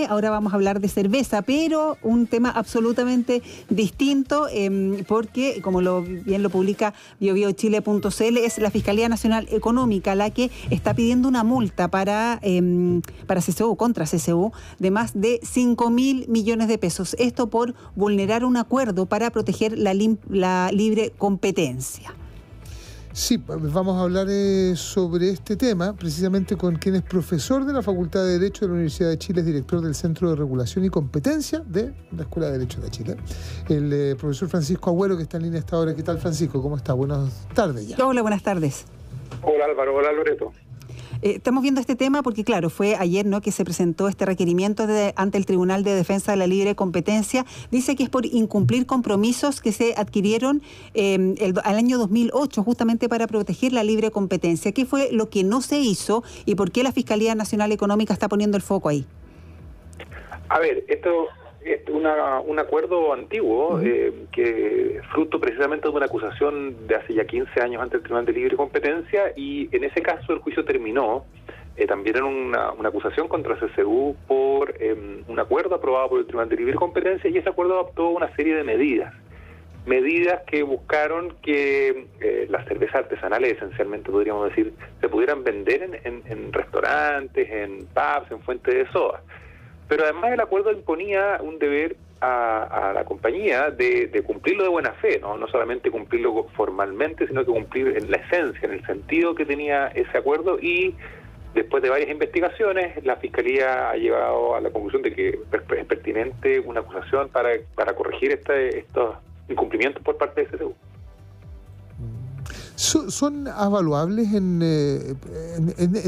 Ahora vamos a hablar de cerveza, pero un tema absolutamente distinto, porque, como bien lo publica biobiochile.cl, es la Fiscalía Nacional Económica la que está pidiendo una multa para CCU, contra CCU, de más de 5.000 millones de pesos. Esto por vulnerar un acuerdo para proteger la libre competencia. Sí, vamos a hablar sobre este tema precisamente con quien es profesor de la Facultad de Derecho de la Universidad de Chile, es director del Centro de Regulación y Competencia de la Escuela de Derecho de Chile, el profesor Francisco Agüero, que está en línea hasta ahora. ¿Qué tal, Francisco? ¿Cómo está? Buenas tardes ya. Hola, buenas tardes. Hola Álvaro, hola Loreto. Estamos viendo este tema porque, claro, fue ayer, ¿no?, que se presentó este requerimiento ante el Tribunal de Defensa de la Libre Competencia. Dice que es por incumplir compromisos que se adquirieron al año 2008, justamente para proteger la libre competencia. ¿Qué fue lo que no se hizo y por qué la Fiscalía Nacional Económica está poniendo el foco ahí? A ver, esto es un acuerdo antiguo que fruto precisamente de una acusación de hace ya 15 años ante el Tribunal de Libre Competencia, y en ese caso el juicio terminó. También era una acusación contra CCU por un acuerdo aprobado por el Tribunal de Libre Competencia, y ese acuerdo adoptó una serie de medidas que buscaron que las cervezas artesanales, esencialmente podríamos decir, se pudieran vender en restaurantes, en pubs, en fuentes de soda. Pero además el acuerdo imponía un deber a la compañía de cumplirlo de buena fe, no solamente cumplirlo formalmente, sino que cumplir en la esencia, en el sentido que tenía ese acuerdo. Y después de varias investigaciones, la Fiscalía ha llegado a la conclusión de que es pertinente una acusación para corregir estos incumplimientos por parte de CCU. ¿Son avaluables en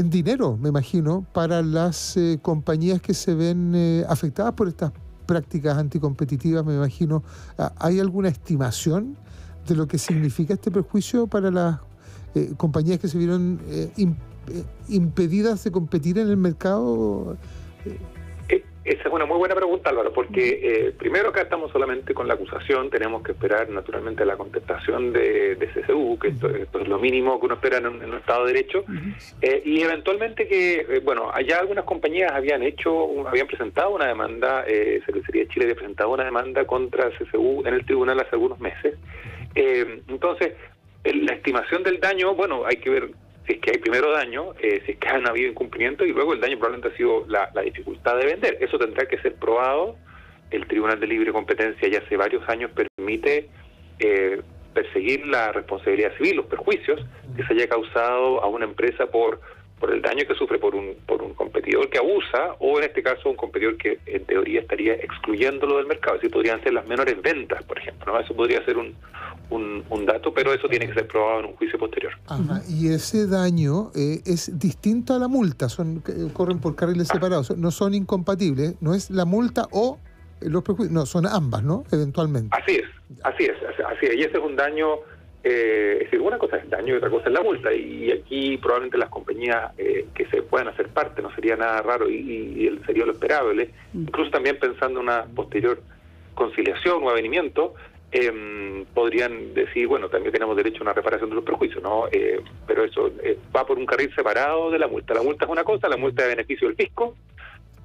dinero, me imagino, para las compañías que se ven afectadas por estas prácticas anticompetitivas? Me imagino, ¿hay alguna estimación de lo que significa este perjuicio para las compañías que se vieron impedidas de competir en el mercado? Esa es una muy buena pregunta, Álvaro, porque primero acá estamos solamente con la acusación, tenemos que esperar naturalmente la contestación de CCU, que esto es lo mínimo que uno espera en un Estado de Derecho, y eventualmente allá algunas compañías habían presentado una demanda, Cervecería de Chile había presentado una demanda contra CCU en el tribunal hace algunos meses. Entonces, la estimación del daño, hay que ver si es que hay primero daño, si es que han habido incumplimiento, y luego el daño probablemente ha sido la dificultad de vender. Eso tendrá que ser probado. El Tribunal de Libre Competencia ya hace varios años permite perseguir la responsabilidad civil, los perjuicios que se haya causado a una empresa por el daño que sufre por un competidor que abusa, o en este caso un competidor que en teoría estaría excluyéndolo del mercado. Es decir, podrían ser las menores ventas, por ejemplo, ¿no? Eso podría ser un dato, pero eso tiene que ser probado en un juicio posterior. Ajá. Y ese daño es distinto a la multa, corren por carriles separados, no son incompatibles, no es la multa o los prejuicios, no, son ambas, ¿no? Eventualmente. Así es, y ese es un daño, es decir, una cosa es el daño y otra cosa es la multa, y aquí probablemente las compañías que se puedan hacer parte, no sería nada raro y sería lo esperable, incluso también pensando en una posterior conciliación o avenimiento, podrían decir, también tenemos derecho a una reparación de los perjuicios, ¿no? Pero eso va por un carril separado de la multa. La multa es una cosa, la multa es a beneficio del fisco,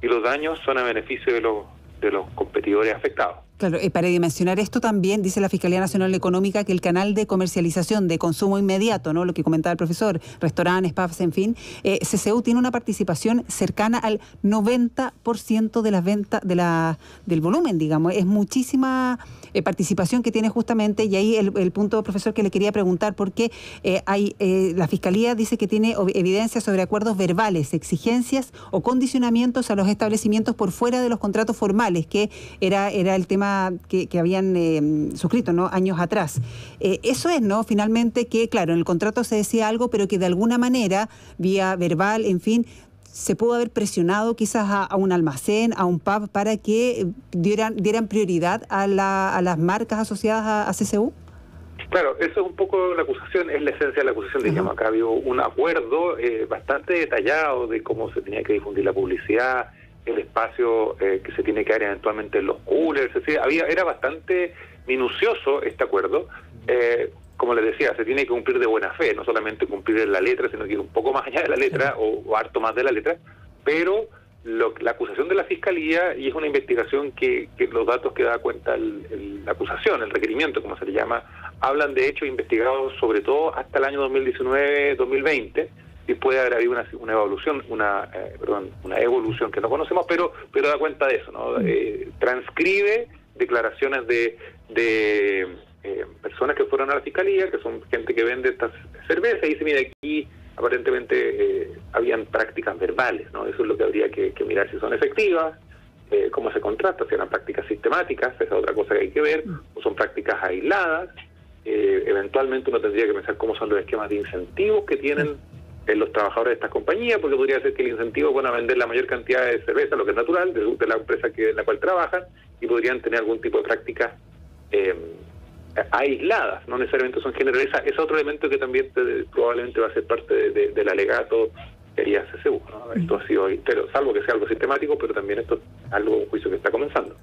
y los daños son a beneficio de los competidores afectados. Claro, para dimensionar esto también dice la Fiscalía Nacional Económica que el canal de comercialización de consumo inmediato, ¿no?, lo que comentaba el profesor, restaurantes, pubs, en fin, CCU tiene una participación cercana al 90% de las ventas del volumen, digamos. Es muchísima participación que tiene justamente, y ahí el punto, profesor, que le quería preguntar, porque la Fiscalía dice que tiene evidencia sobre acuerdos verbales, exigencias o condicionamientos a los establecimientos por fuera de los contratos formales, que era el tema que habían suscrito, ¿no?, años atrás. Eso es, ¿no?, finalmente, que claro, en el contrato se decía algo, pero que de alguna manera, vía verbal, en fin, se pudo haber presionado quizás a un almacén, a un pub, para que dieran prioridad a las marcas asociadas a CCU. Claro, eso es un poco la acusación, es la esencia de la acusación, digamos. Acá había un acuerdo bastante detallado de cómo se tenía que difundir la publicidad, el espacio que se tiene que dar eventualmente en los coolers, es decir, era bastante minucioso este acuerdo. Como les decía, se tiene que cumplir de buena fe, no solamente cumplir en la letra, sino que ir un poco más allá de la letra, o harto más de la letra, pero la acusación de la Fiscalía, y es una investigación que los datos que da cuenta la acusación, el requerimiento, como se le llama, hablan de hechos investigados sobre todo hasta el año 2019-2020, y puede haber habido una evolución, una evolución que no conocemos, pero da cuenta de eso, ¿no? Transcribe declaraciones de personas que fueron a la Fiscalía, que son gente que vende estas cervezas, y dice, mira, aquí aparentemente habían prácticas verbales, ¿no? Eso es lo que habría que mirar, si son efectivas, cómo se contrasta, si eran prácticas sistemáticas, esa es otra cosa que hay que ver, o son prácticas aisladas. Eventualmente uno tendría que pensar cómo son los esquemas de incentivos que tienen los trabajadores de estas compañías, porque podría ser que el incentivo van a vender la mayor cantidad de cerveza, lo que es natural, de la empresa en la cual trabajan, y podrían tener algún tipo de prácticas aisladas, no necesariamente son generalizadas. Es otro elemento que también probablemente va a ser parte del alegato que haría CSU, ¿no? Esto ha sido, pero salvo que sea algo sistemático, pero también esto es algo, un juicio que está comenzando.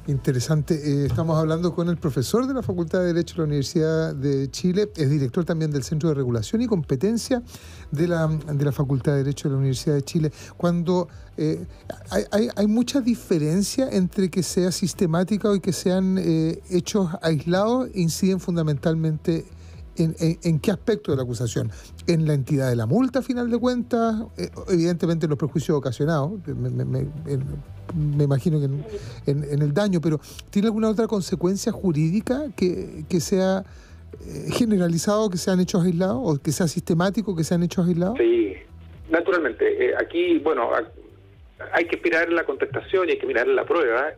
Interesante. Estamos hablando con el profesor de la Facultad de Derecho de la Universidad de Chile, es director también del Centro de Regulación y Competencia de la Facultad de Derecho de la Universidad de Chile. Cuando hay mucha diferencia entre que sea sistemática y que sean hechos aislados, inciden fundamentalmente ¿en qué aspecto de la acusación? ¿En la entidad de la multa, a final de cuentas? Evidentemente en los perjuicios ocasionados, me imagino que en el daño, pero ¿tiene alguna otra consecuencia jurídica que sea generalizado, que sean hechos aislados, o que sea sistemático, que sean hechos aislados? Sí, naturalmente. Aquí, bueno, hay que mirar la contestación y hay que mirar la prueba.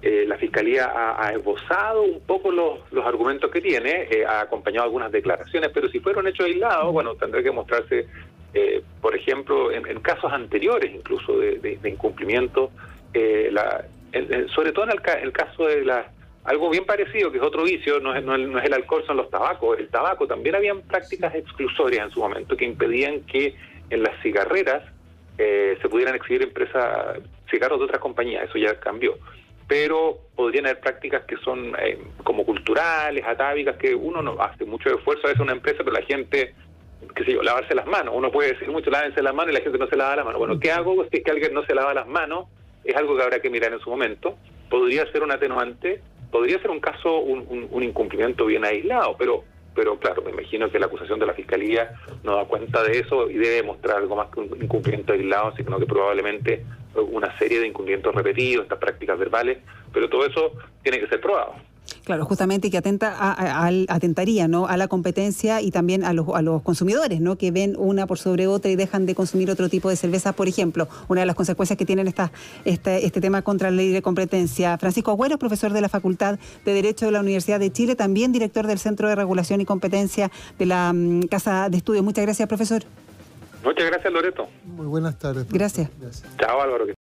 La Fiscalía ha esbozado un poco los argumentos que tiene, ha acompañado algunas declaraciones, pero si fueron hechos aislados, bueno, tendrá que mostrarse, por ejemplo, en casos anteriores incluso de incumplimiento, sobre todo en el caso de algo bien parecido, que es otro vicio, no es el alcohol, son los tabacos. El tabaco, también habían prácticas exclusorias en su momento que impedían que en las cigarreras se pudieran exhibir cigarros de otras compañías. Eso ya cambió. Pero podrían haber prácticas que son como culturales, atávicas, que uno no hace mucho esfuerzo a veces una empresa, pero la gente, qué sé yo, lavarse las manos. Uno puede decir mucho, lávense las manos, y la gente no se lava las manos. Bueno, ¿qué hago si es que alguien no se lava las manos? Es algo que habrá que mirar en su momento. Podría ser un atenuante, podría ser un caso, un incumplimiento bien aislado, pero claro, me imagino que la acusación de la Fiscalía no da cuenta de eso y debe mostrar algo más que un incumplimiento aislado, sino que probablemente una serie de incumplimientos repetidos, estas prácticas verbales, pero todo eso tiene que ser probado. Claro, justamente que atentaría, ¿no?, a la competencia y también a los consumidores, ¿no?, que ven una por sobre otra y dejan de consumir otro tipo de cerveza, por ejemplo. Una de las consecuencias que tienen este tema contra la ley de competencia. Francisco Agüero, profesor de la Facultad de Derecho de la Universidad de Chile, también director del Centro de Regulación y Competencia de la Casa de Estudios. Muchas gracias, profesor. Muchas gracias, Loreto. Muy buenas tardes. Gracias. Chao, Álvaro.